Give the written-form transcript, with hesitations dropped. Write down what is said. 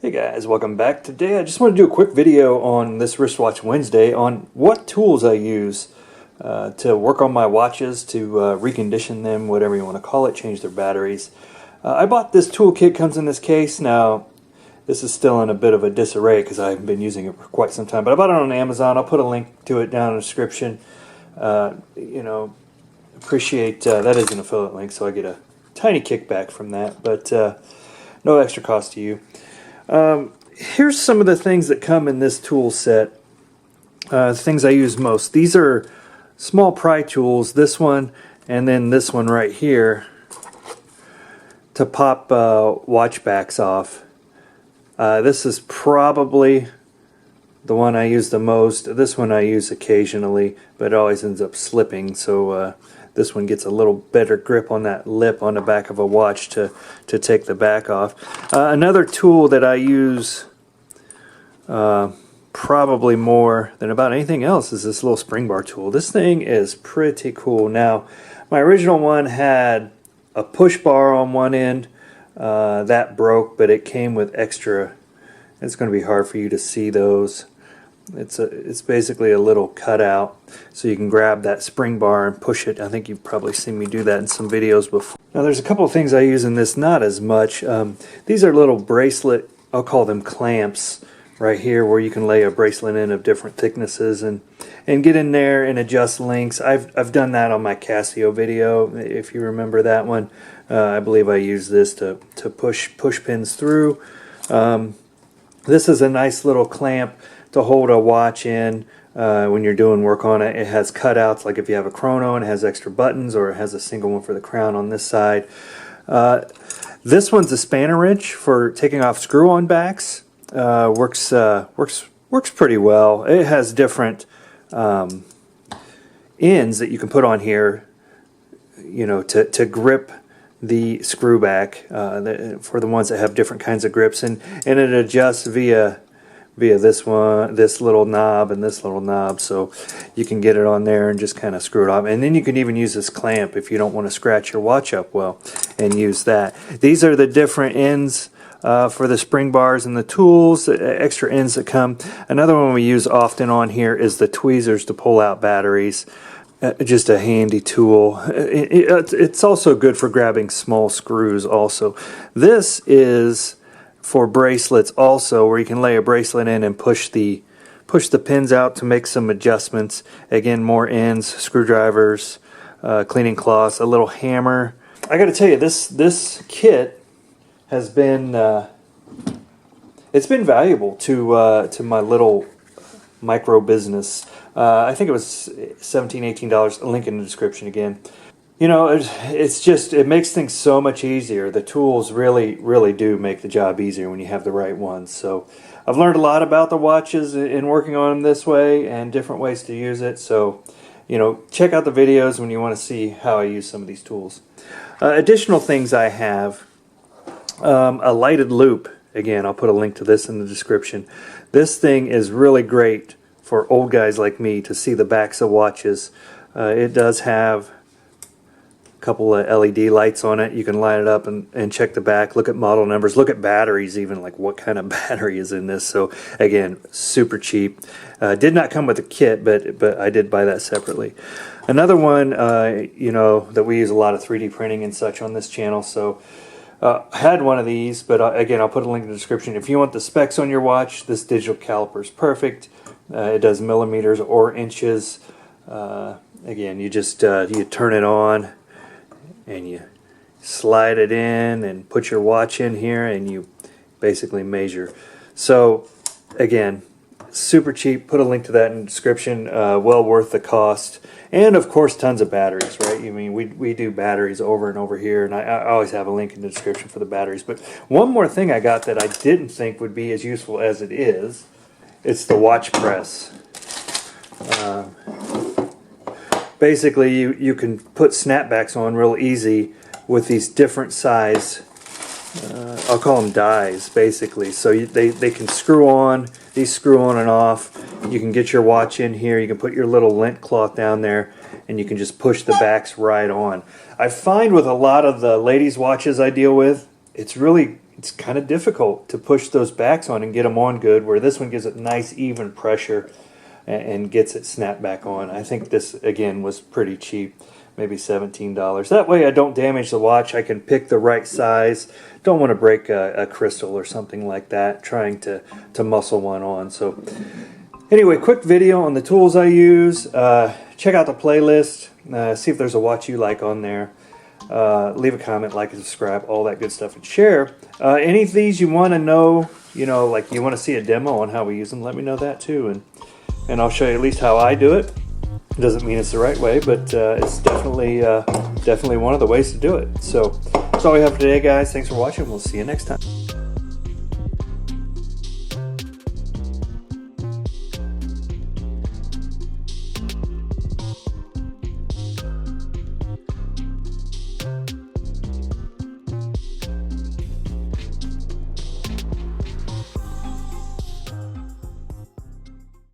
Hey guys, welcome back. Today I just want to do a quick video on this Wristwatch Wednesday on what tools I use to work on my watches, to recondition them, whatever you want to call it, change their batteries. I bought this toolkit, comes in this case. Now this is still in a bit of a disarray because I haven't been using it for quite some time, but I bought it on Amazon. I'll put a link to it down in the description. Appreciate that is an affiliate link, so I get a tiny kickback from that, but no extra cost to you. Here's some of the things that come in this tool set, things I use most. These are small pry tools, this one and then this one right here, to pop watch backs off. This is probably the one I use the most. This one I use occasionally, but it always ends up slipping, so this one gets a little better grip on that lip on the back of a watch to take the back off. Another tool that I use probably more than about anything else is this little spring bar tool. This thing is pretty cool. Now, my original one had a push bar on one end. That broke, but it came with extra. It's going to be hard for you to see those. It's basically a little cutout, so you can grab that spring bar and push it. I think you've probably seen me do that in some videos before. Now there's a couple of things I use in this, not as much. These are little bracelet, I'll call them clamps, right here, where you can lay a bracelet in of different thicknesses and get in there and adjust links. I've done that on my Casio video, if you remember that one. I believe I use this to push pins through. This is a nice little clamp to hold a watch in when you're doing work on it. It has cutouts, like if you have a chrono and it has extra buttons, or it has a single one for the crown on this side. This one's a spanner wrench for taking off screw-on backs. Works pretty well. It has different ends that you can put on here, to grip the screw back for the ones that have different kinds of grips, and it adjusts via this little knob and this little knob, so you can get it on there and just kind of screw it off. And then you can even use this clamp if you don't want to scratch your watch up well, and use that. These are the different ends for the spring bars and the tools, extra ends that come. Another one we use often on here is the tweezers to pull out batteries. Just a handy tool. It's also good for grabbing small screws also. This is for bracelets also, where you can lay a bracelet in and push the pins out to make some adjustments. Again, more ends, screwdrivers, cleaning cloths, a little hammer. I got to tell you, this kit has been it's been valuable to my little micro business. I think it was $17, $18. A link in the description again. It makes things so much easier. The tools really do make the job easier when you have the right ones. So I've learned a lot about the watches in working on them this way, and different ways to use it. So, check out the videos when you want to see how I use some of these tools. Additional things I have, a lighted loop. Again, I'll put a link to this in the description. This thing is really great for old guys like me to see the backs of watches. It does have a couple of LED lights on it. You can light it up and check the back, look at model numbers, look at batteries, even like what kind of battery is in this. So again, super cheap. Did not come with a kit, but I did buy that separately. Another one, that we use a lot of 3D printing and such on this channel. So I had one of these, but again, I'll put a link in the description. If you want the specs on your watch, this digital caliper is perfect. It does millimeters or inches. Again, you just you turn it on and you slide it in and put your watch in here, and you basically measure. So again, super cheap. Put a link to that in the description. Well worth the cost. And of course, tons of batteries, right? We do batteries over and over here, and I always have a link in the description for the batteries. But one more thing I got that I didn't think would be as useful as it is, it's the watch press. Basically, you can put snapbacks on real easy with these different size, I'll call them dies, basically. So they can screw on, these screw on and off. You can get your watch in here, you can put your little lint cloth down there, and you can just push the backs right on. I find with a lot of the ladies' watches I deal with, it's really it's kind of difficult to push those backs on and get them on good, where this one gives it nice even pressure and gets it snapped back on. I think this, again, was pretty cheap, maybe $17. That way I don't damage the watch. I can pick the right size. Don't want to break a crystal or something like that, trying to muscle one on. So anyway, quick video on the tools I use. Check out the playlist. See if there's a watch you like on there. Leave a comment, like and subscribe, all that good stuff, and share. Any of these you want to know, like you want to see a demo on how we use them, let me know that too, and I'll show you at least how I do it. Doesn't mean it's the right way, but it's definitely one of the ways to do it. So that's all we have for today, guys. Thanks for watching. We'll see you next time.